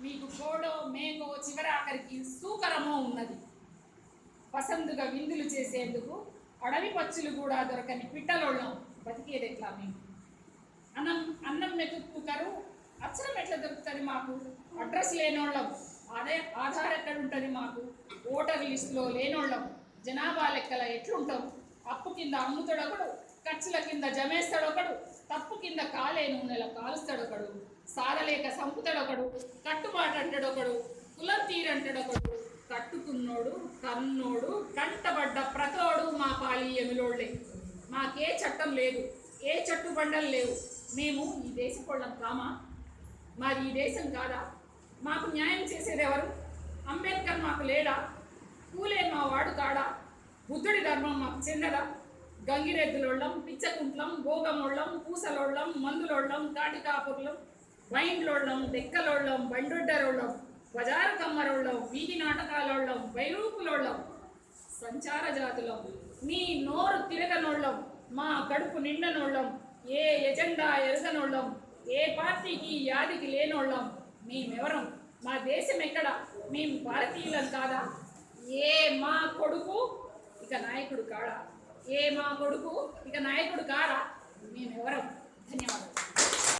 మీకు కోడో మేకో చివరి ఆఖరికి సూకరమో ఉన్నది. పసందుగా విందులు చేసేందుకు అడవి పచ్చులు కూడా దొరకని పిట్టలోళ్ళం బతికేది ఎట్లా మేము? అన్నం మెతుకు కరువు అక్షరం ఎట్లా దొరుకుతుంది మాకు? అడ్రస్ లేనోళ్ళం, ఆధార్ ఎక్కడ ఉంటుంది మాకు? ఓటర్ లిస్టులో లేనోళ్ళం, జనాభా లెక్కల ఎట్లుంటాం? అప్పు కింద అమ్ముతాడొకడు, ఖర్చుల కింద జమేస్తాడొకడు, తప్పు కింద కాలే నూనెల కాలుస్తాడొకడు, సాధలేక సంపుతాడొకడు, కట్టుబాటు అంటాడొకడు, కులం తీరంటాడొకడు, కట్టుకున్నోడు కన్నోడు కంటబడ్డ ప్రతోడు మా పాలి ఎమిలోళ్లే. మాకే చట్టం లేదు, ఏ చట్టుబండలు లేవు, మేము ఈ దేశపోళ్ళం కామా? మాది ఈ దేశం కాదా? మాకు న్యాయం చేసేది ఎవరు? అంబేద్కర్ మాకు లేడా? పూలే మా వాడు కాడా? బుద్ధుడి ధర్మం మాకు చెందదా? గంగిరెద్దులోళ్ళం, పిచ్చకుంట్లం, భోగమోళ్ళం, పూసలోళ్ళం, మందులోళ్ళం, కాటికాపుర్లం, వైండ్లోళ్ళం, డెక్కలోళ్ళం, బండొడ్డరోళ్ళం, బజారు కమ్మరోళ్ళం, వీధి నాటకాలోళ్ళం, బైరూపులోళ్ళం, సంచార జాతులం, మీ నోరు తిరగనోళ్ళం, మా కడుపు నిండనోళ్ళం, ఏ ఎజెండా ఎరగనోళ్ళం, ఏ పార్టీకి యాదికి లేనోళ్ళం, మేమెవరం? మా దేశం ఎక్కడ? మేము భారతీయులం కాదా? ఏ మా కొడుకు ఇక నాయకుడు కాడా? ఏ మా కొడుకు ఇక నాయకుడు కాడా? మేమెవరం? ధన్యవాదాలు.